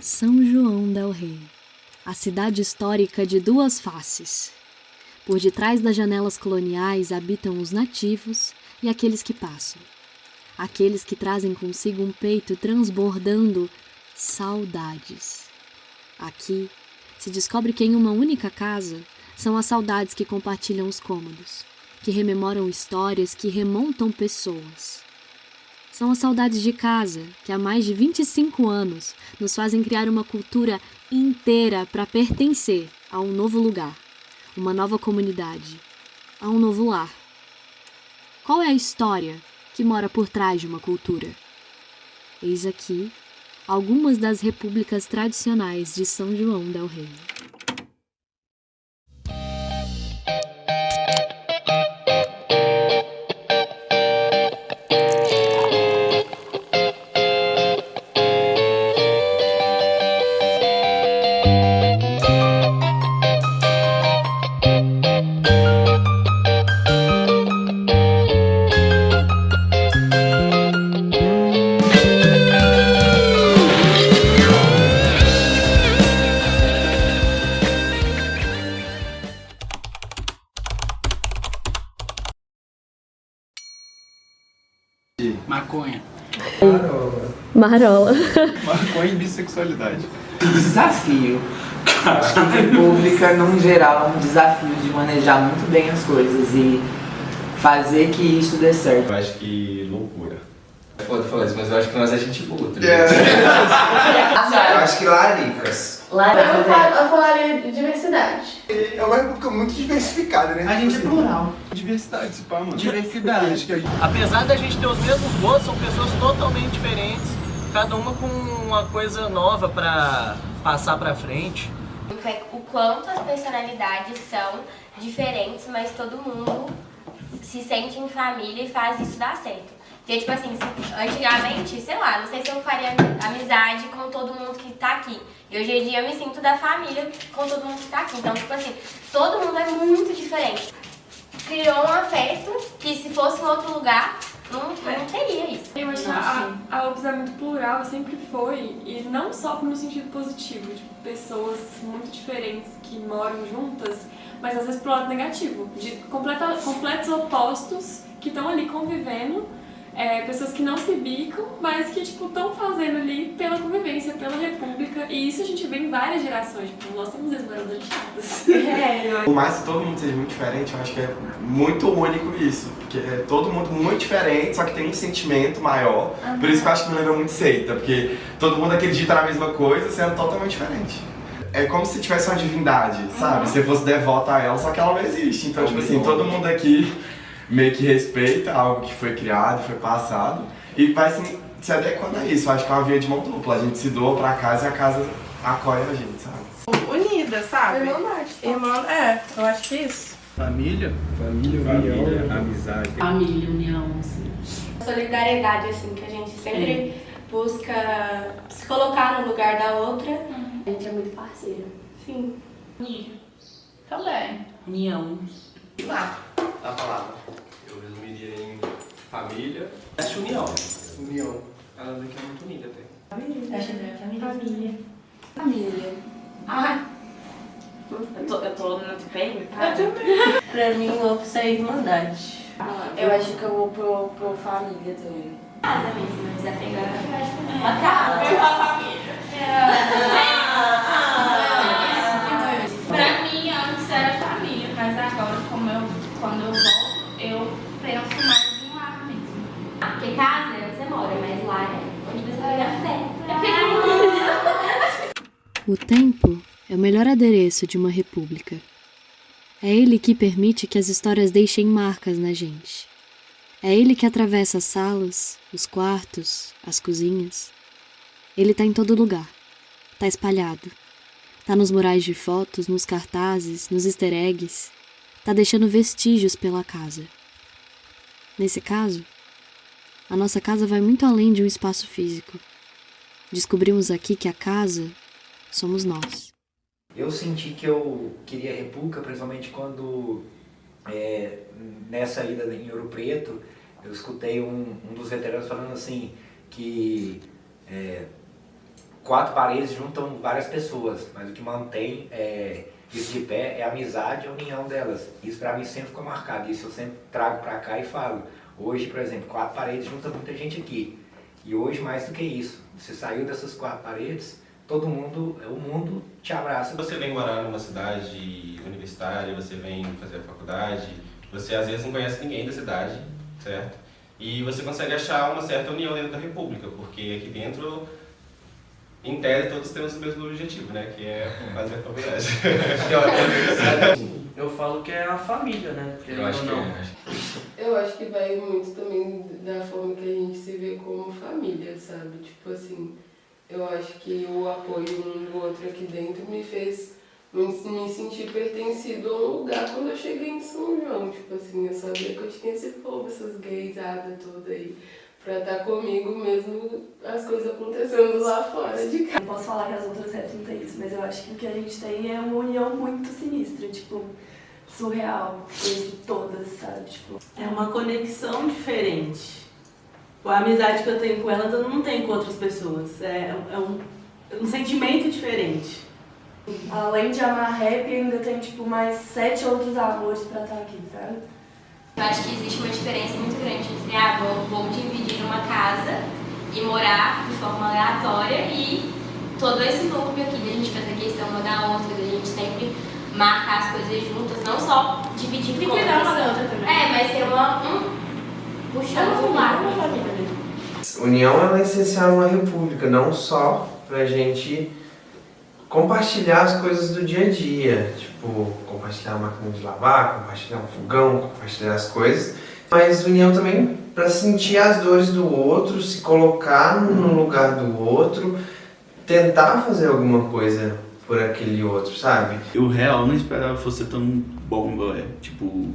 São João del Rei, a cidade histórica de duas faces. Por detrás das janelas coloniais habitam os nativos e aqueles que passam. Aqueles que trazem consigo um peito transbordando saudades. Aqui se descobre que em uma única casa são as saudades que compartilham os cômodos, que rememoram histórias, que remontam pessoas. São as saudades de casa que há mais de 25 anos nos fazem criar uma cultura inteira para pertencer a um novo lugar, uma nova comunidade, a um novo lar. Qual é a história que mora por trás de uma cultura? Eis aqui algumas das repúblicas tradicionais de São João del Rei. Maconha. Marola. Maconha e bissexualidade. Desafio. A República, num geral, é um desafio de manejar muito bem as coisas e fazer que isso dê certo. Eu acho que loucura. Pode falar isso, mas eu acho que nós é gente boa, tá Eu acho que laricas. Eu falaria diversidade. É uma república muito diversificada, né? A gente é plural. Diversidade, se pá, mano. Diversidade. Acho que a gente... Apesar da gente ter os mesmos gostos, são pessoas totalmente diferentes, cada uma com uma coisa nova pra passar pra frente. O quanto as personalidades são diferentes, mas todo mundo se sente em família e faz isso dar certo. Porque, tipo assim, antigamente, sei lá, não sei se eu faria amizade com todo mundo que tá aqui. E hoje em dia eu me sinto da família com todo mundo que tá aqui. Então, tipo assim, todo mundo é muito diferente. Criou um afeto que se fosse em outro lugar, não teria isso. Eu acho que a UFS é muito plural, sempre foi, e não só no sentido positivo, tipo, pessoas muito diferentes que moram juntas, mas às vezes pro lado negativo, de completos opostos que estão ali convivendo, pessoas que não se bicam, mas que tipo estão fazendo ali pela convivência, pela república, e isso a gente vê em várias gerações, tipo, nós temos ex-moradores chatos. Por mais que todo mundo seja muito diferente, eu acho que é muito único isso, porque é todo mundo muito diferente, só que tem um sentimento maior. Por isso que eu acho que me lembra muito seita, porque todo mundo acredita na mesma coisa, sendo totalmente diferente. É como se tivesse uma divindade, sabe? Se você fosse devota a ela, só que ela não existe. Então, tipo assim, todo mundo aqui meio que respeita algo que foi criado, foi passado, e vai se adequando a isso. Eu acho que é uma via de mão dupla. A gente se doa pra casa e a casa acolhe a gente, sabe? Unida, sabe? Irmandade. Eu acho que é isso. Família, união, amizade. Família, união, assim. Solidariedade, assim, que a gente sempre busca se colocar no lugar da outra. A gente é muito parceiro. Sim. Unido. Também. União. A palavra. Eu resumiria em família. Acho união. União. Ela daqui é muito unida até. Família. Acho que é família. Família. Ai. Eu tô muito bem, Eu também. Pra mim, eu vou ser irmandade. Eu acho que eu vou pro família também. Casa mesmo, mas pegar uma casa. Eu a família. Pra mim, antes era família, mas agora, quando eu volto, eu penso mais em lar mesmo. Porque casa é onde você mora, mas lar é onde você vai afeto. O tempo é o melhor adereço de uma república. É ele que permite que as histórias deixem marcas na gente. É ele que atravessa as salas, os quartos, as cozinhas. Ele tá em todo lugar. Tá espalhado. Tá nos murais de fotos, nos cartazes, nos easter eggs. Tá deixando vestígios pela casa. Nesse caso, a nossa casa vai muito além de um espaço físico. Descobrimos aqui que a casa somos nós. Eu senti que eu queria a república, principalmente quando, nessa ida em Ouro Preto, eu escutei um dos veteranos falando assim, que 4 paredes juntam várias pessoas, mas o que mantém isso de pé é a amizade e a união delas. Isso pra mim sempre ficou marcado, isso eu sempre trago pra cá e falo. Hoje, por exemplo, 4 paredes juntam muita gente aqui. E hoje mais do que isso, você saiu dessas 4 paredes, todo mundo, o mundo te abraça. Você vem morar numa cidade universitária, você vem fazer a faculdade, você às vezes não conhece ninguém da cidade, certo? E você consegue achar uma certa união dentro da República, porque aqui dentro, em tese, todos temos o mesmo objetivo, né? Que é fazer a faculdade. Eu falo que é a família, né? Eu acho que não. Eu acho que vai muito também da forma que a gente se vê como família, sabe? Tipo assim, eu acho que o apoio um do outro aqui dentro me fez me sentir pertencido a um lugar quando eu cheguei em São João. Tipo assim, eu sabia que eu tinha esse povo, essas gaysadas todas aí, pra estar comigo mesmo as coisas acontecendo lá fora de casa. Não posso falar que as outras redes não tem isso, mas eu acho que o que a gente tem é uma união muito sinistra, tipo, surreal, entre todas, sabe? Tipo, é uma conexão diferente. A amizade que eu tenho com elas eu não tenho com outras pessoas. É um sentimento diferente. Além de amar rap, ainda tem tipo mais 7 outros amores pra estar aqui, sabe? Eu acho que existe uma diferença muito grande entre vou dividir uma casa e morar de forma aleatória e todo esse núcleo aqui da gente fazer questão uma da outra, da gente sempre marcar as coisas juntas, não só dividir E contas. cuidar uma da outra também. Mas ser puxando um lado. Uma família mesmo. União ela é essencial numa república, não só pra gente compartilhar as coisas do dia a dia, tipo, compartilhar a máquina de lavar, compartilhar um fogão, compartilhar as coisas, mas união também para sentir as dores do outro, se colocar no lugar do outro, tentar fazer alguma coisa por aquele outro, sabe? Eu real não esperava fosse tão bom igual é, tipo,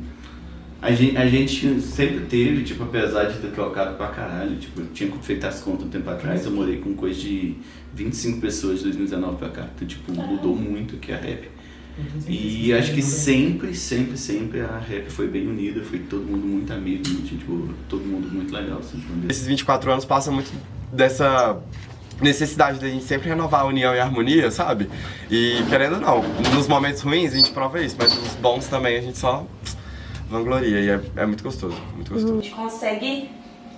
a gente sempre teve, tipo, apesar de ter trocado pra caralho, tipo, eu tinha feito as contas um tempo atrás, eu morei com coisa de 25 pessoas de 2019 pra cá, então, tipo, mudou muito o que é a rap. E acho que sempre a rap foi bem unida, foi todo mundo muito amigo, tipo, todo mundo muito legal. Assim, esses 24 anos passam muito dessa necessidade de a gente sempre renovar a união e a harmonia, sabe? E querendo ou não, nos momentos ruins a gente prova isso, mas nos bons também a gente só vangloria e é muito gostoso, muito gostoso. A gente consegue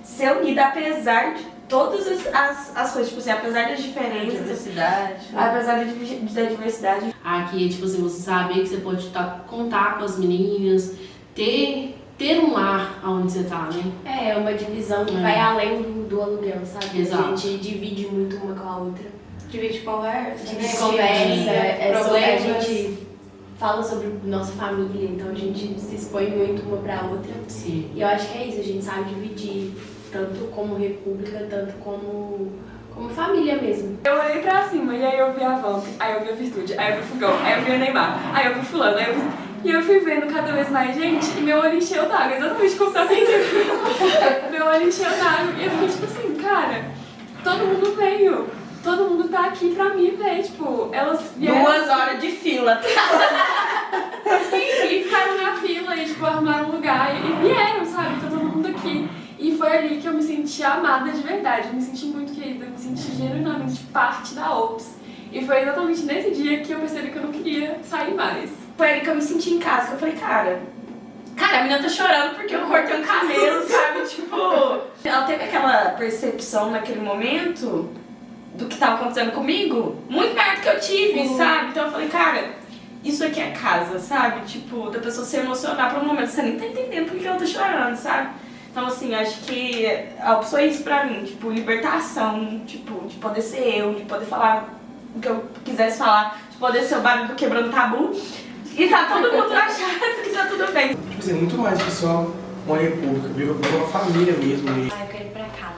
ser unida apesar de todas as coisas, tipo assim, apesar das diferenças, Diversidade. apesar da diversidade. Aqui, tipo assim, você saber que você pode contar com as meninas, ter um lar onde você tá, né? É uma divisão que vai além do aluguel, sabe? Exato. A gente divide muito uma com a outra. Divide conversa, Divide conversa, a gente fala sobre nossa família, então a gente se expõe muito uma pra outra. Sim. E eu acho que é isso, a gente sabe dividir, tanto como república, tanto como família mesmo. Eu olhei pra cima e aí eu vi a Vamp, aí eu vi a Virtude, aí eu vi o Fogão, aí eu vi o Neymar, aí eu vi fulano, e eu fui vendo cada vez mais gente e meu olho encheu d'água, exatamente como tá pensando. Meu olho encheu d'água e eu fiquei tipo assim, cara, todo mundo veio. Todo mundo tá aqui pra me ver, tipo, elas vieram... 2 horas de fila. Sim, e ficaram na fila e, tipo, arrumaram um lugar e vieram, sabe, todo mundo aqui. E foi ali que eu me senti amada de verdade, eu me senti muito querida, eu me senti genuinamente parte da OPS. E foi exatamente nesse dia que eu percebi que eu não queria sair mais. Foi ali que eu me senti em casa, que eu falei, cara, a menina tá chorando porque eu cortei um cabelo, sabe, tipo... Ela teve aquela percepção naquele momento do que tava acontecendo comigo, muito maior do que eu tive, sabe? Então eu falei, cara, isso aqui é casa, sabe? Tipo, da pessoa se emocionar por um momento, você nem tá entendendo por que ela tá chorando, sabe? Então, assim, acho que a opção é isso pra mim, tipo, libertação, tipo, de poder ser eu, de poder falar o que eu quisesse falar, de poder ser o barulho do quebrando tabu, e tá todo mundo achando que tá tudo bem. Tipo assim, muito mais que só uma república, virou uma família mesmo. Eu quero ir pra casa.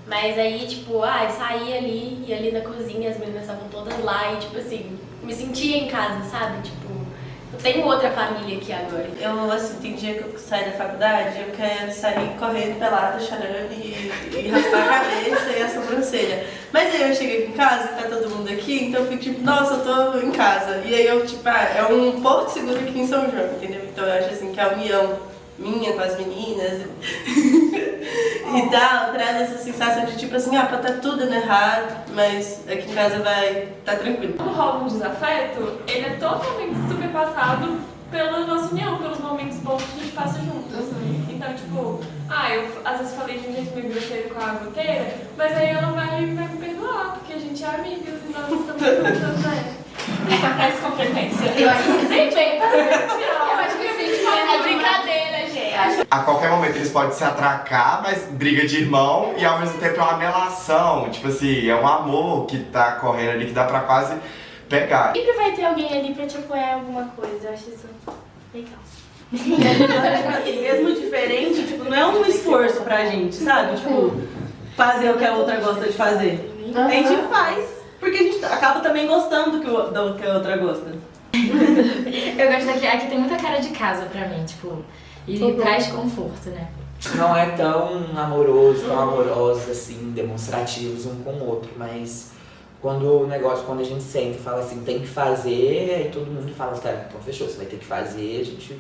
Mas aí, tipo, saí ali, e ali na cozinha, as meninas estavam todas lá, e tipo assim, me sentia em casa, sabe? Tipo, eu tenho outra família aqui agora. Eu, assim, tem dia que eu saio da faculdade, eu quero sair correndo pelada, chorando e raspar a cabeça e a sobrancelha. Mas aí eu cheguei em casa, tá todo mundo aqui, então eu fico tipo, nossa, eu tô em casa. E aí eu, tipo, é um porto seguro aqui em São João, entendeu? Então eu acho assim que a união minha com as meninas e tal, traz essa sensação de tipo assim, pode estar tudo errado, mas aqui em casa vai estar tranquilo. Quando rola um desafeto, ele é totalmente superpassado pela nossa união, pelos momentos bons que a gente passa juntas. Então, tipo, eu às vezes falei de um jeito meio grosseiro com a goteira, mas aí ela vai me perdoar, porque a gente é amigas e nós estamos juntas, né? Acontece com frequência. Eu acho que sim, bem. Eu acho que sim, é brincadeira, gente. A qualquer momento eles podem se atracar, mas briga de irmão e ao mesmo tempo é uma melação. Tipo assim, é um amor que tá correndo ali que dá pra quase pegar. Sempre vai ter alguém ali pra te apoiar em alguma coisa, eu acho isso legal. Mesmo diferente, tipo, não é um esforço pra gente, sabe? Tipo, fazer o que a outra gosta de fazer. A gente faz, porque a gente acaba também gostando do que a outra gosta. Eu gosto daqui, aqui tem muita cara de casa pra mim, tipo, e traz conforto, né? Não é tão amoroso, tão amorosos assim, demonstrativos um com o outro, mas quando a gente senta e fala assim, tem que fazer, aí todo mundo fala, cara, então fechou, você vai ter que fazer, a gente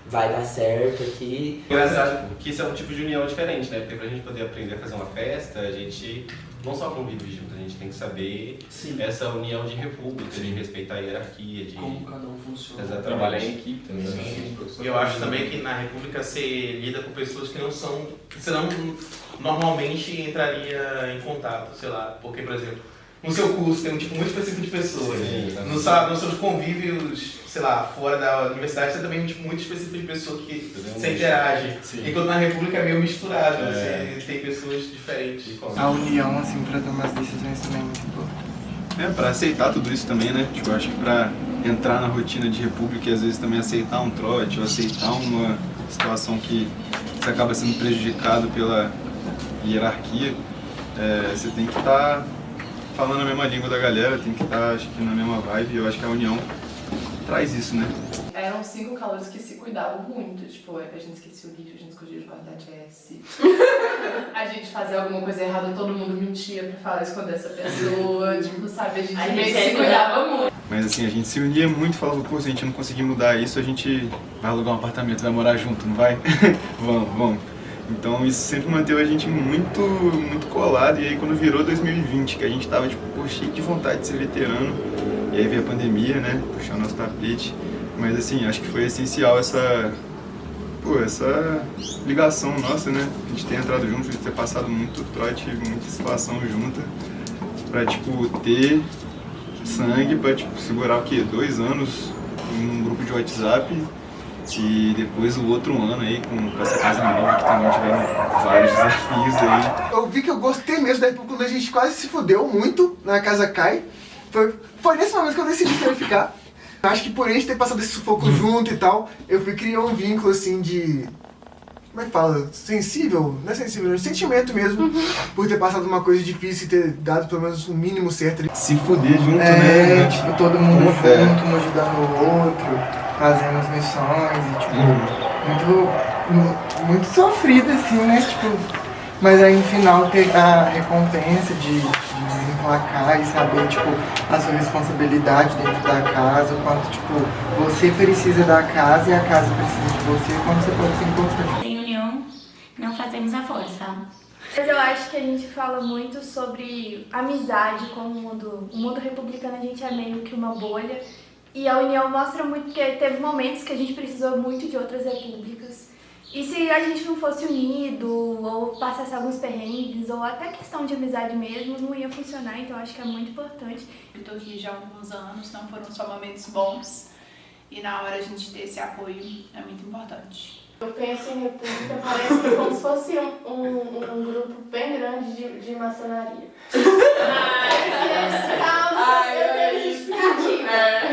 vai dar certo aqui. Engraçado que isso é um tipo de união diferente, né? Porque pra gente poder aprender a fazer uma festa, a gente não só convive junto, a gente tem que saber essa união de república, de respeitar a hierarquia, de como cada um funciona. Exatamente. Trabalhar em equipe também. E eu acho também que na República você lida com pessoas que não são, que você não normalmente entraria em contato, sei lá, porque, por exemplo, no seu curso tem um tipo muito específico de pessoas. Nos seus convívios, sei lá, fora da universidade, você também tem um tipo muito específico de pessoa que você interage. Enquanto na República é meio misturado, você tem pessoas diferentes. A união, assim, pra tomar as decisões também é muito importante. Pra aceitar tudo isso também, né? Tipo, eu acho que pra entrar na rotina de república e às vezes também aceitar um trote ou aceitar uma situação que você acaba sendo prejudicado pela hierarquia, você tem que estar falando a mesma língua da galera, tem que estar, acho que, na mesma vibe, e eu acho que a união traz isso, né? Eram 5 calouros que se cuidavam muito, tipo, a gente esquecia o lixo, a gente escondia debaixo da Jessie. A gente fazia alguma coisa errada, todo mundo mentia pra falar esconder essa pessoa, tipo, sabe, a gente meio que se cuidava muito. Mas assim, a gente se unia muito, falava, pô, se a gente não conseguir mudar isso, a gente vai alugar um apartamento, vai morar junto, não vai? Vamos. Então isso sempre manteve a gente muito colado, e aí quando virou 2020, que a gente tava tipo, cheio de vontade de ser veterano, e aí veio a pandemia, né, puxar o nosso tapete, mas assim, acho que foi essencial essa ligação nossa, né, a gente ter entrado junto, a gente ter passado muito trote, muita situação junta, pra tipo, ter sangue pra tipo, segurar o quê? 2 anos num grupo de WhatsApp. E depois o outro ano aí com essa casa nova, que também tiveram vários desafios aí. Eu vi que eu gostei mesmo da República quando a gente quase se fudeu muito na Casa Kai. Foi nesse momento que eu decidi que eu ia ficar. Acho que por a gente ter passado esse sufoco junto e tal, eu fui criar um vínculo assim de... Como é que fala? Sensível? Não é sensível, é um sentimento mesmo. Por ter passado uma coisa difícil e ter dado pelo menos o mínimo certo. Se fuder junto, né? Tipo, todo mundo junto, um ajudando o outro, fazendo as missões e, tipo, muito sofrido, assim, né? Tipo, mas aí no final ter a recompensa de desemplacar e saber, tipo, a sua responsabilidade dentro da casa, o quanto, tipo, você precisa da casa e a casa precisa de você, o quanto você pode ser importante. Sem união, não fazemos a força. Mas eu acho que a gente fala muito sobre amizade com o mundo republicano, a gente é meio que uma bolha. E a união mostra muito, porque teve momentos que a gente precisou muito de outras repúblicas. E se a gente não fosse unido, ou passasse alguns perrengues, ou até questão de amizade mesmo, não ia funcionar, então acho que é muito importante. Eu tô aqui já há alguns anos, não foram só momentos bons. E na hora a gente ter esse apoio é muito importante. Eu penso em república, parece que como se fosse um grupo bem grande de maçonaria. Calma, eu tenho justificativa.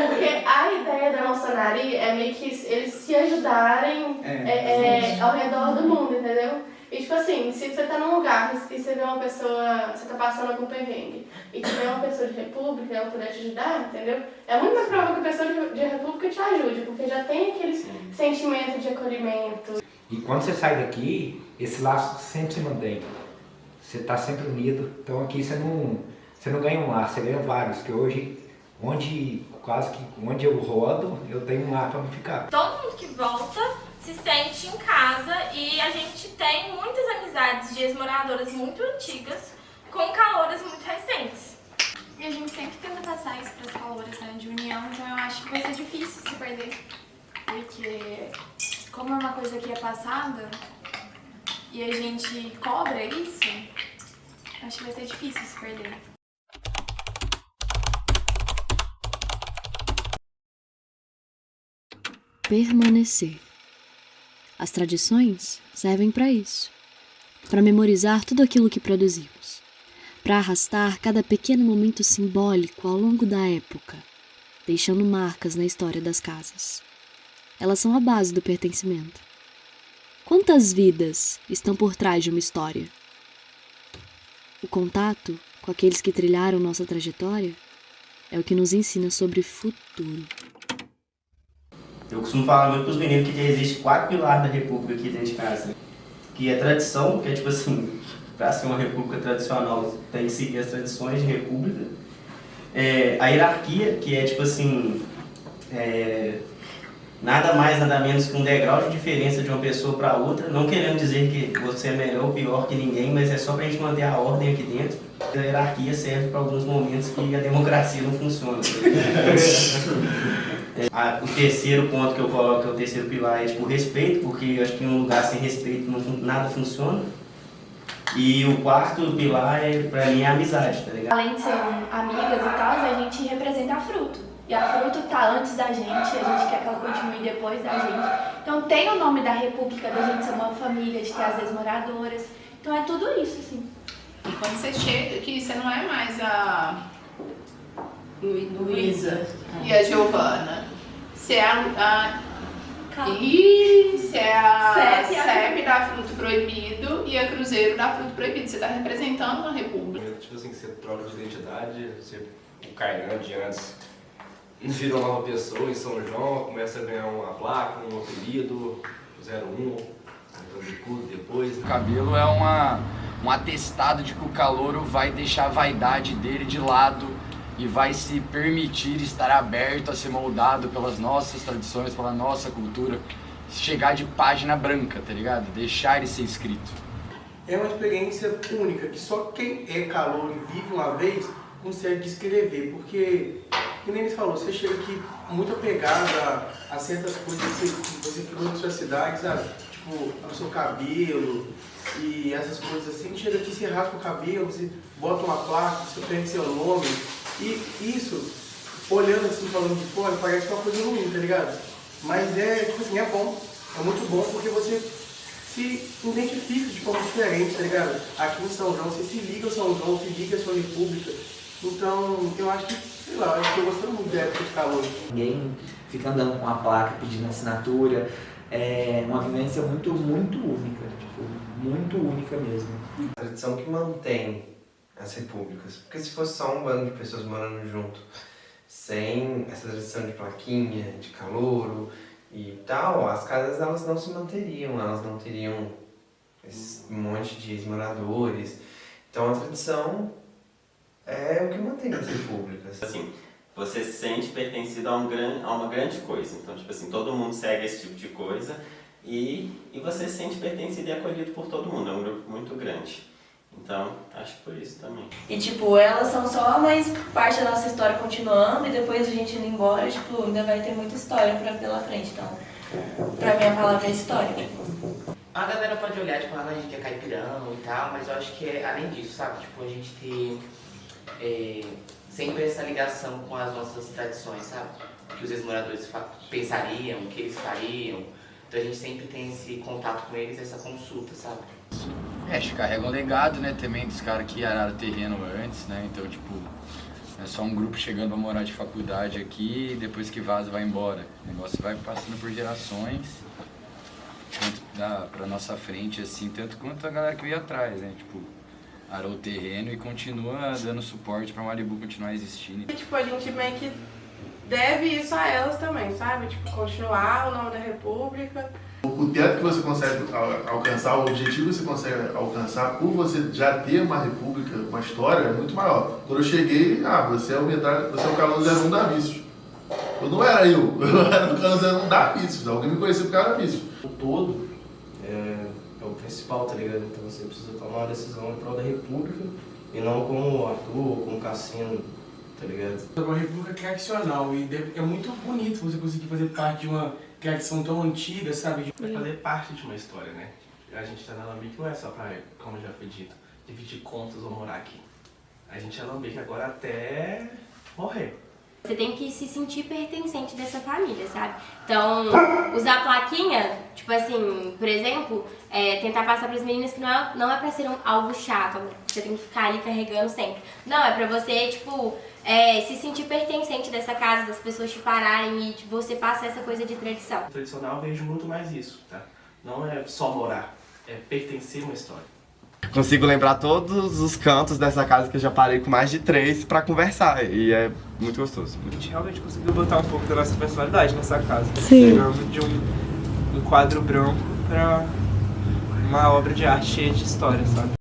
Porque a ideia da maçonaria é meio que eles se ajudarem ao redor do mundo, entendeu? E tipo assim, se você tá num lugar e você vê uma pessoa, você tá passando algum perrengue, e tiver uma pessoa de república e ela puder te ajudar, entendeu? É muito mais provável que a pessoa de república te ajude, porque já tem aquele sentimento de acolhimento. E quando você sai daqui, esse laço sempre se mantém. Você tá sempre unido, então aqui você não ganha um laço, você ganha vários, que hoje, onde eu rodo, eu tenho um lar pra me ficar. Todo mundo que volta se sente em casa e a gente tem muitas amizades de ex-moradoras muito antigas com calouras muito recentes. E a gente sempre tenta passar isso para as calouras, né, de união, então eu acho que vai ser difícil se perder. Porque como é uma coisa que é passada e a gente cobra isso, acho que vai ser difícil se perder. Permanecer. As tradições servem para isso, para memorizar tudo aquilo que produzimos, para arrastar cada pequeno momento simbólico ao longo da época, deixando marcas na história das casas. Elas são a base do pertencimento. Quantas vidas estão por trás de uma história? O contato com aqueles que trilharam nossa trajetória é o que nos ensina sobre futuro. Eu costumo falar muito para os meninos que existe 4 pilares da república aqui dentro de casa. Que é tradição, que é tipo assim, para ser uma república tradicional tem que seguir as tradições de república. A hierarquia, que é tipo assim, nada mais, nada menos que um degrau de diferença de uma pessoa para outra, não querendo dizer que você é melhor ou pior que ninguém, mas é só para a gente manter a ordem aqui dentro. A hierarquia serve para alguns momentos que a democracia não funciona. O terceiro ponto que eu coloco, que é o terceiro pilar, é tipo respeito, porque eu acho que em um lugar sem respeito nada funciona. E o quarto pilar, pra mim, é a amizade, tá ligado? Além de ser amigas e tal, a gente representa a Fruto. E a Fruto tá antes da gente, a gente quer que ela continue depois da gente. Então tem o nome da república, da gente ser uma família, de ter as ex-moradoras. Então é tudo isso, assim. E quando você chega aqui, você não é mais a Luísa e a Giovana. Você é a CEP da Fruto Proibido e a Cruzeiro da Fruto Proibido. Você está representando uma república. Tipo assim, você troca de identidade, o Kainan de antes vira uma nova pessoa em São João, começa a ganhar uma placa, um apelido, 01, depois. O cabelo é um atestado de que o calouro vai deixar a vaidade dele de lado e vai se permitir estar aberto a ser moldado pelas nossas tradições, pela nossa cultura, chegar de página branca, tá ligado? Deixar ele ser escrito. É uma experiência única, que só quem é calouro e vive uma vez consegue descrever, porque, como eles falou, você chega aqui muito apegado a certas coisas que você criou na sua cidade, sabe? Tipo, ao seu cabelo e essas coisas assim, chega aqui, você raspa o cabelo, você bota uma placa, você prende seu nome. E isso, olhando assim, falando de fora, parece uma coisa ruim, tá ligado? Mas tipo assim, é bom, é muito bom porque você se identifica de forma diferente, tá ligado? Aqui em São João, você se liga ao São João, se liga à sua república. Então, eu acho que, sei lá, eu acho que eu gosto muito da época de calor. Ninguém fica andando com a placa pedindo assinatura. É uma vivência muito, muito única, tipo, muito única mesmo. A tradição que mantém as repúblicas, porque se fosse só um bando de pessoas morando junto, sem essa tradição de plaquinha, de calouro e tal, as casas elas não se manteriam, elas não teriam esse monte de ex-moradores. Então a tradição é o que mantém as repúblicas. Assim, você se sente pertencido a uma grande coisa, então tipo assim, todo mundo segue esse tipo de coisa e você se sente pertencido e acolhido por todo mundo, é um grupo muito grande. Então, acho que por isso também. E tipo, elas são só mais parte da nossa história continuando e depois a gente indo embora, tipo, ainda vai ter muita história pela frente. Então, pra mim a palavra é história. A galera pode olhar, tipo, a gente é caipirão e tal, mas eu acho que é além disso, sabe? Tipo, a gente ter sempre essa ligação com as nossas tradições, sabe? O que os ex-moradores pensariam, o que eles fariam. Então a gente sempre tem esse contato com eles, essa consulta, sabe? Acho que carrega um legado, né, também dos caras que araram terreno antes, né, então, tipo, é só um grupo chegando a morar de faculdade aqui e depois que vaza vai embora. O negócio vai passando por gerações, tanto pra nossa frente, assim, tanto quanto a galera que veio atrás, né, tipo, arou o terreno e continua dando suporte pra Malibu continuar existindo. Tipo, a gente meio que deve isso a elas também, sabe? Tipo, continuar o nome da república. O teto que você consegue alcançar, o objetivo que você consegue alcançar por você já ter uma república, uma história, é muito maior. Quando eu cheguei, você é o Calor 01 da Vício. Eu não era eu era o Calor 01 da Vício, alguém me conhecia por causa da Vício. enquanto todo é o principal, tá ligado? Então você precisa tomar uma decisão em prol da república e não como ator, como cassino, tá ligado? É uma república tradicional e é muito bonito você conseguir fazer parte de uma tradição tão antiga, sabe? Vai fazer parte de uma história, né? A gente tá na Alambique não é só pra, como já foi dito, dividir contas ou morar aqui. A gente é Alambique agora até morrer. Você tem que se sentir pertencente dessa família, sabe? Então, usar plaquinha, tipo assim, por exemplo, tentar passar para as meninas que não é pra ser algo chato, você tem que ficar ali carregando sempre. Não, é pra você, tipo, se sentir pertencente dessa casa, das pessoas te pararem e tipo, você passar essa coisa de tradição. Tradicional eu vejo muito mais isso, tá? Não é só morar, é pertencer a uma história. Consigo lembrar todos os cantos dessa casa que eu já parei com mais de 3 pra conversar e é muito gostoso. A gente realmente conseguiu botar um pouco da nossa personalidade nessa casa. Sim. Chegamos de um quadro branco pra uma obra de arte cheia de história, sabe?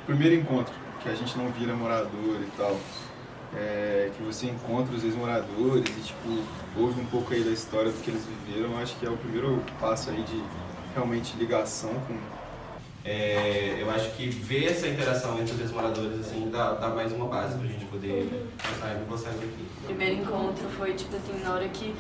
Primeiro encontro, que a gente não vira morador e tal, que você encontra os ex-moradores e tipo, ouve um pouco aí da história do que eles viveram, acho que é o primeiro passo aí de realmente ligação com... eu acho que ver essa interação entre os ex-moradores assim, dá mais uma base pra gente poder passar e vou sair daqui. O primeiro encontro foi tipo assim, na hora que...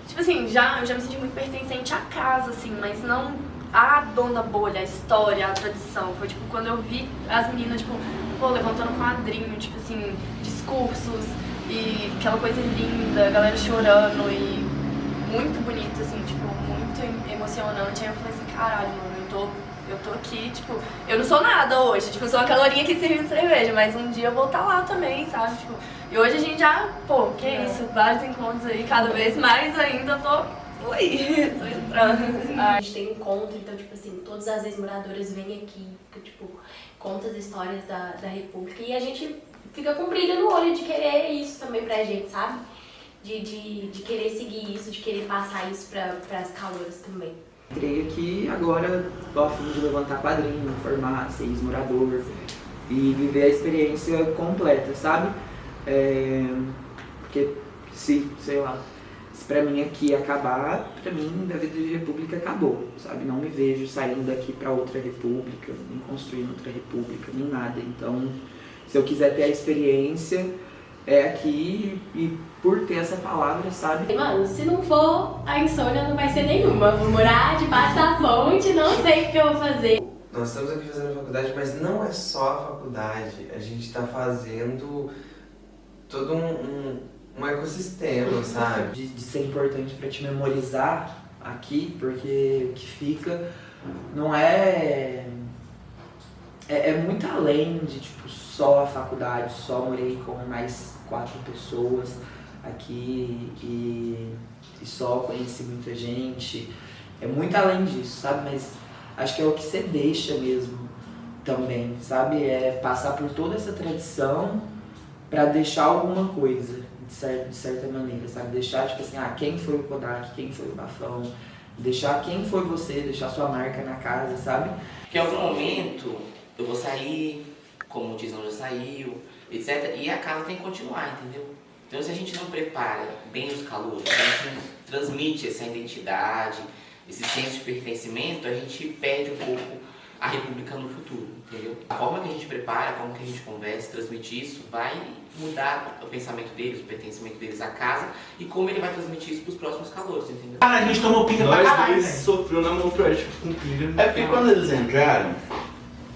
Tipo assim, eu já me senti muito pertencente à casa, assim, mas não a dona bolha, a história, a tradição. Foi tipo quando eu vi as meninas, tipo, levantando quadrinho, tipo assim, discursos e aquela coisa linda, a galera chorando e muito bonito, assim, tipo, muito emocionante. Aí eu falei assim, caralho, mano, eu tô aqui, tipo, eu não sou nada hoje, tipo, eu sou uma calorinha aqui servindo cerveja, mas um dia eu vou estar lá também, sabe, tipo, e hoje a gente já, isso, vários encontros aí, cada vez mais ainda eu tô entrando. A gente tem encontro, então, tipo assim, todas as ex-moradoras vêm aqui, tipo, contam as histórias da República e a gente fica com brilho no olho de querer isso também pra gente, sabe? De querer seguir isso, de querer passar isso pras calouras também. Entrei aqui agora, tô a fim de levantar quadrinho, formar, ser ex-morador e viver a experiência completa, sabe? Porque se pra mim aqui acabar, pra mim da vida de república acabou, sabe? Não me vejo saindo daqui pra outra república, nem construindo outra república, nem nada. Então, se eu quiser ter a experiência, é aqui e por ter essa palavra, sabe? Mano, se não for, a insônia não vai ser nenhuma. Vou morar debaixo da fonte, não sei o que eu vou fazer. Nós estamos aqui fazendo faculdade, mas não é só a faculdade. A gente está fazendo todo um ecossistema, sabe? De ser importante pra te memorizar aqui, porque o que fica não é muito além de tipo só a faculdade, só morei com mais 4 pessoas aqui e só conheci muita gente. É muito além disso, sabe? Mas acho que é o que você deixa mesmo também, sabe? É passar por toda essa tradição pra deixar alguma coisa, de certa maneira, sabe? Deixar, tipo assim, quem foi o Kodak, quem foi o Bafão, deixar quem foi você, deixar sua marca na casa, sabe? Porque em algum momento eu vou sair, como o Tizão já saiu, etc. E a casa tem que continuar, entendeu? Então se a gente não prepara bem os calouros, se a gente não transmite essa identidade, esse senso de pertencimento, a gente perde um pouco a República no futuro, entendeu? A forma que a gente prepara, a forma que a gente conversa, transmite isso, vai mudar o pensamento deles, o pertencimento deles à casa e como ele vai transmitir isso pros próximos calouros, entendeu? A gente tomou pinga pra caralho, Nós dois sofreu na mão pro tipo, com pinga. É porque quando eles entraram,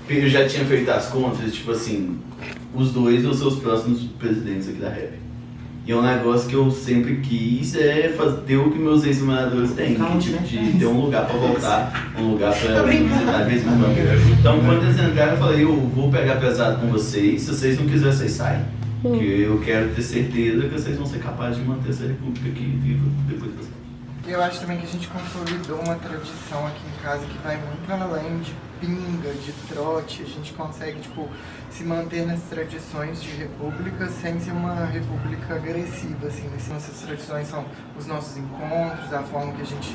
eu já tinha feito as contas, tipo assim, os dois vão ser os próximos presidentes aqui da Rap. E é um negócio que eu sempre quis, ter o que meus ex-moradores têm, que tipo, de ter um lugar pra voltar, um lugar pra visitar mesmo. Então quando eles entraram eu falei, eu vou pegar pesado com vocês, se vocês não quiserem, vocês saem. Porque eu quero ter certeza que vocês vão ser capazes de manter essa república aqui viva depois de vocês. Eu acho também que a gente consolidou uma tradição aqui em casa que vai muito além de pinga, de trote. A gente consegue, tipo, se manter nas tradições de república sem ser uma república agressiva, assim. Nossas tradições são os nossos encontros, a forma que a gente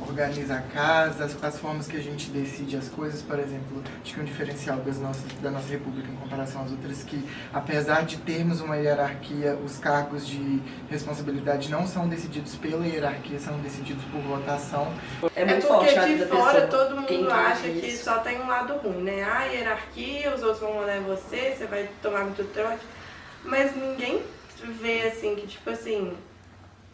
organiza a casa, as formas que a gente decide as coisas, por exemplo, acho que um diferencial da nossa república em comparação às outras, que apesar de termos uma hierarquia, os cargos de responsabilidade não são decididos pela hierarquia, são decididos por votação. É muito forte a vida da pessoa. Porque de fora todo mundo acha que só tem um lado ruim, né? A hierarquia, os outros vão mandar em você, você vai tomar muito trote. Mas ninguém vê assim que, tipo assim,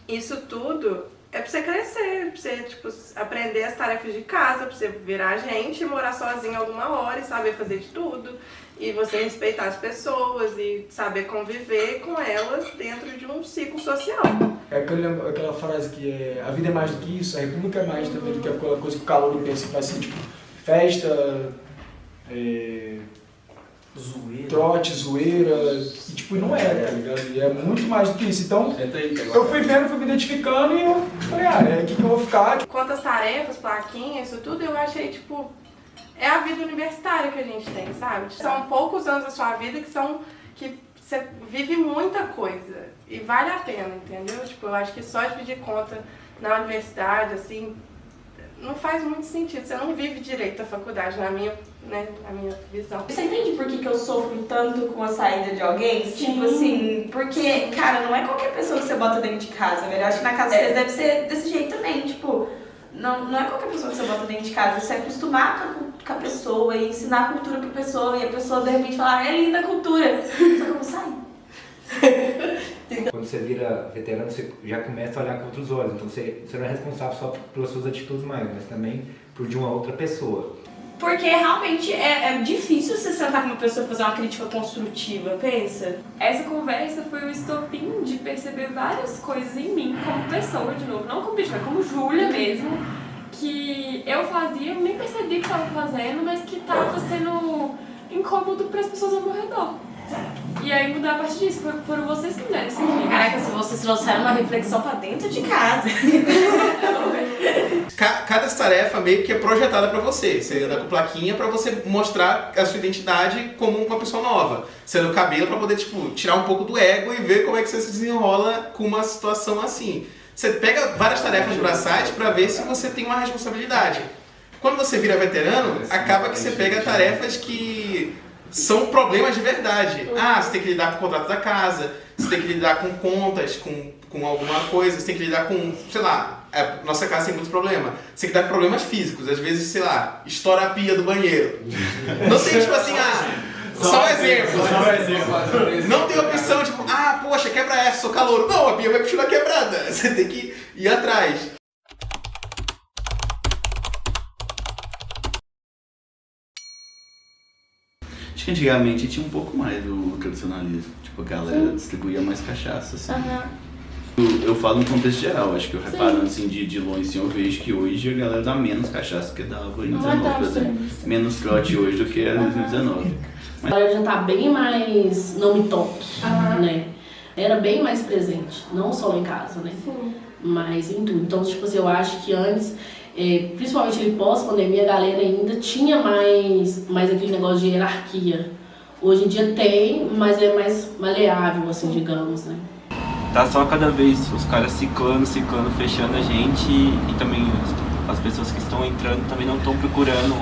isso tudo é pra você crescer, pra você, tipo, aprender as tarefas de casa, pra você virar gente, morar sozinho alguma hora e saber fazer de tudo. E você respeitar as pessoas e saber conviver com elas dentro de um ciclo social. É aquela frase que é a vida é mais do que isso, a república é mais também do que aquela coisa que o calouro pensa, faz assim, tipo, festa, trote, zoeira, e tipo, não é, tá ligado? E é muito mais do que isso. Então, eu fui vendo, fui me identificando e eu falei, é aqui que eu vou ficar. Quantas tarefas, plaquinhas, isso tudo, eu achei, tipo, é a vida universitária que a gente tem, sabe? São poucos anos da sua vida que você vive muita coisa e vale a pena, entendeu? Tipo, eu acho que só de pedir conta na universidade, assim, não faz muito sentido. Você não vive direito a faculdade, na minha visão. Você entende por que eu sofro tanto com a saída de alguém? Sim. Tipo assim, porque, cara, não é qualquer pessoa que você bota dentro de casa, velho. Eu acho que na casa vocês deve ser desse jeito também, tipo, não é qualquer pessoa que você bota dentro de casa. Você acostumar com a pessoa e ensinar a cultura pra pessoa e a pessoa de repente falar, é linda a cultura. Só que eu vou sair. Quando você vira veterano, você já começa a olhar com outros olhos. Então você não é responsável só pelas suas atitudes mais, mas também por de uma outra pessoa. Porque realmente é difícil você sentar com uma pessoa e fazer uma crítica construtiva, pensa? Essa conversa foi o estopim de perceber várias coisas em mim, como pessoa, de novo, não como bicho, mas como Júlia mesmo, que eu fazia, eu nem percebi que estava fazendo, mas que estava sendo incômodo para as pessoas ao meu redor. E aí mudar a partir disso, foram vocês que me deram esse livro. Caraca, se vocês trouxeram uma reflexão pra dentro de casa. Cada tarefa meio que é projetada pra você. Você anda com plaquinha pra você mostrar a sua identidade como uma pessoa nova. Sendo o cabelo pra poder, tipo, tirar um pouco do ego e ver como é que você se desenrola com uma situação assim. Você pega várias tarefas braçais pra ver se você tem uma responsabilidade. Quando você vira veterano, acaba que você pega tarefas que são problemas de verdade. Você tem que lidar com o contrato da casa, você tem que lidar com contas, com alguma coisa, você tem que lidar com, sei lá, nossa casa tem muito problema. Você tem que lidar com problemas físicos, às vezes, sei lá, estoura a pia do banheiro. Não tem tipo assim, só um exemplo. Não tem opção, tipo, poxa, quebra essa, sou calouro. Não, a pia vai continuar quebrada. Você tem que ir atrás. Acho que antigamente tinha um pouco mais do tradicionalismo. Tipo, a galera distribuía mais cachaça, assim. Eu falo no contexto geral, acho que eu reparo assim, de longe, assim, eu vejo que hoje a galera dá menos cachaça que dava em 2019, por exemplo. Menos trote hoje do que era em 2019. A galera já tá bem mais não me toque, né? Era bem mais presente, não só em casa, né? Mas em tudo. Então, tipo assim, eu acho que antes, principalmente ali pós-pandemia, a galera ainda tinha mais aquele negócio de hierarquia. Hoje em dia tem, mas é mais maleável, assim, digamos, né? Tá só cada vez os caras ciclando, fechando a gente e também as pessoas que estão entrando também não estão procurando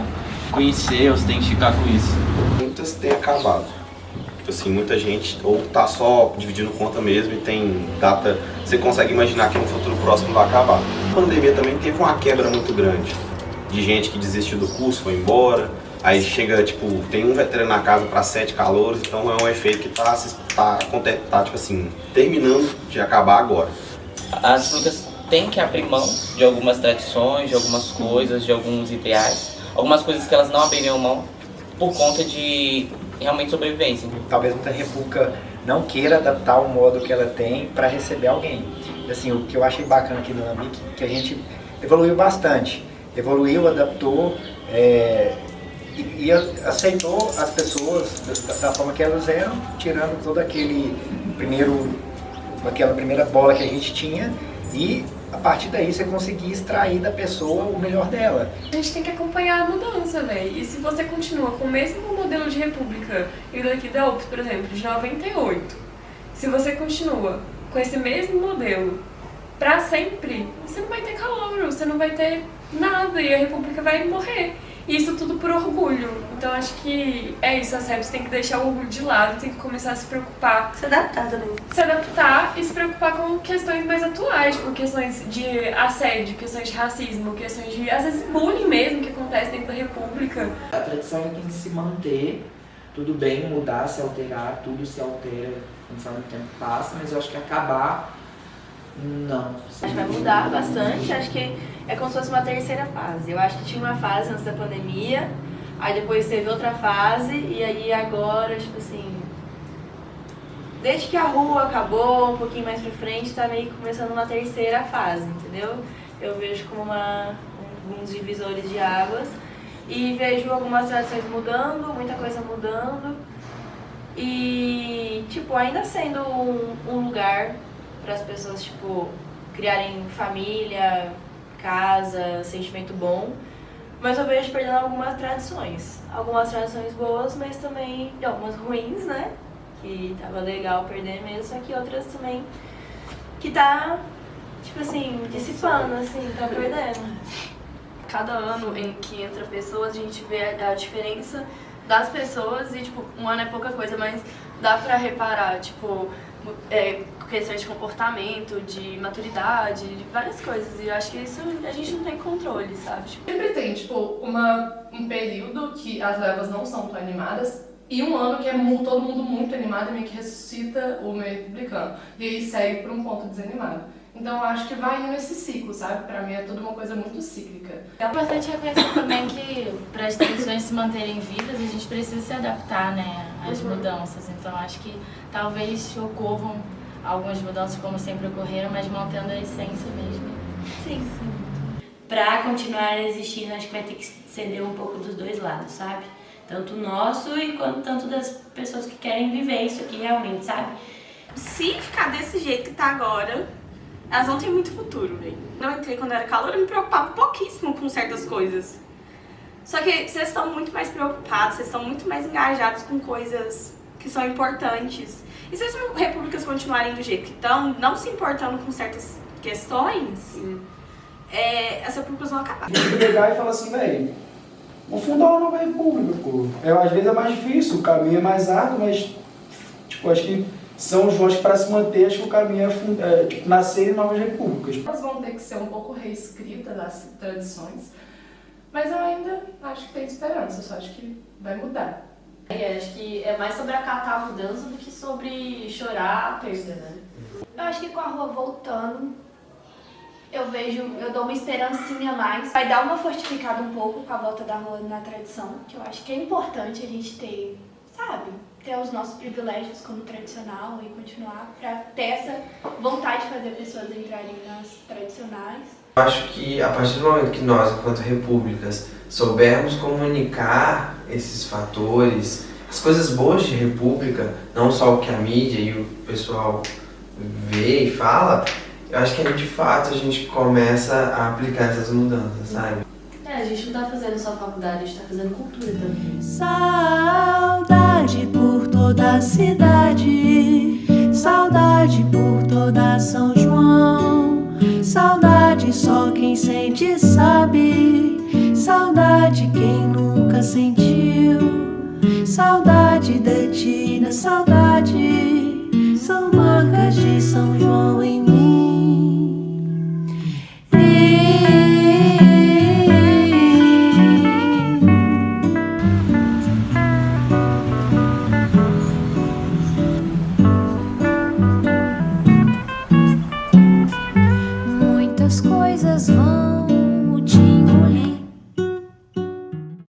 conhecer ou se identificar com isso. Muitas têm acabado. Tipo assim, muita gente ou tá só dividindo conta mesmo e tem data, você consegue imaginar que no futuro próximo vai acabar. A pandemia também teve uma quebra muito grande de gente que desistiu do curso, foi embora. Aí chega, tipo, tem um veterano na casa para 7 calouros, então é um efeito que tá tipo assim, terminando de acabar agora. As frutas têm que abrir mão de algumas tradições, de algumas coisas, de alguns ideais, algumas coisas que elas não abririam mão por conta de realmente sobrevivência. Talvez muita república não queira adaptar o modo que ela tem para receber alguém. Assim, o que eu achei bacana aqui no Lambique é que a gente evoluiu bastante. Evoluiu, adaptou, e aceitou as pessoas da forma que elas eram, tirando todo aquela primeira bola que a gente tinha, e a partir daí você conseguir extrair da pessoa o melhor dela. A gente tem que acompanhar a mudança, né? E se você continua com o mesmo modelo de república e daqui da UPS, por exemplo, de 98, se você continua com esse mesmo modelo pra sempre, você não vai ter calouro, você não vai ter nada e a República vai morrer. E isso tudo por orgulho. Então acho que é isso, as reps tem que deixar o orgulho de lado, tem que começar a se preocupar. Se adaptar também. Se adaptar e se preocupar com questões mais atuais, tipo questões de assédio, questões de racismo, questões de, às vezes, bullying mesmo que acontece dentro da República. A tradição tem que se manter, tudo bem mudar, se alterar, tudo se altera conforme o tempo passa, mas eu acho que acabar, não. Acho que vai mudar bastante, acho que é como se fosse uma terceira fase. Eu acho que tinha uma fase antes da pandemia, aí depois teve outra fase, e aí agora, tipo assim, desde que a rua acabou, um pouquinho mais pra frente, tá meio que começando uma terceira fase, entendeu? Eu vejo como uns divisores de águas, e vejo algumas tradições mudando, muita coisa mudando, e, tipo, ainda sendo um lugar para as pessoas, tipo, criarem família, casa, sentimento bom. Mas eu vejo perdendo algumas tradições. Algumas tradições boas, mas também algumas ruins, né? Que tava legal perder mesmo, só que outras também que tá, tipo assim, dissipando, assim, tá perdendo. Cada ano em que entra pessoas, a gente vê a diferença das pessoas e, tipo, um ano é pouca coisa, mas dá pra reparar, tipo, questões de comportamento, de maturidade, de várias coisas. E eu acho que isso a gente não tem controle, sabe? Sempre tem, tipo, um período que as levas não são tão animadas e um ano que é todo mundo muito animado e meio que ressuscita o meio republicano. E aí segue para um ponto desanimado. Então eu acho que vai indo esse ciclo, sabe? Pra mim é tudo uma coisa muito cíclica. É importante reconhecer também que para as tradições se manterem vivas, a gente precisa se adaptar, né, às mudanças. Então acho que talvez ocorram algumas mudanças como sempre ocorreram, mas mantendo a essência mesmo. Sim. Pra continuar a existir, acho que vai ter que ceder um pouco dos dois lados, sabe? Tanto o nosso e quanto tanto das pessoas que querem viver isso aqui realmente, sabe? Se ficar desse jeito que tá agora, elas não têm muito futuro, velho. Eu entrei quando era calor, eu me preocupava pouquíssimo com certas coisas. Só que vocês estão muito mais preocupados, vocês estão muito mais engajados com coisas que são importantes. E se as repúblicas continuarem do jeito que estão, não se importando com certas questões, as repúblicas vão acabar. A gente pegar e falar assim, velho, vamos fundar uma nova república, pô. Às vezes é mais difícil, o caminho é mais árduo, mas, tipo, acho que São João, acho que para se manter, acho que o caminho é tipo, nascer em novas repúblicas. Elas vão ter que ser um pouco reescritas, as tradições, mas eu ainda acho que tem esperança, eu só acho que vai mudar. Acho que é mais sobre acatar a mudança do que sobre chorar a perda, né? Eu acho que com a rua voltando, eu dou uma esperancinha a mais. Vai dar uma fortificada um pouco com a volta da rua na tradição, que eu acho que é importante a gente ter, sabe? Ter os nossos privilégios como tradicional e continuar pra ter essa vontade de fazer pessoas entrarem nas tradicionais. Eu acho que a partir do momento que nós, enquanto repúblicas, soubermos comunicar esses fatores, as coisas boas de república, não só o que a mídia e o pessoal vê e fala, eu acho que de fato a gente começa a aplicar essas mudanças, sabe? A gente não tá fazendo só faculdade, a gente tá fazendo cultura também. Saudade por toda a cidade, saudade por toda São João, saudade só quem sente sabe, saudade quem nunca sentiu, saudade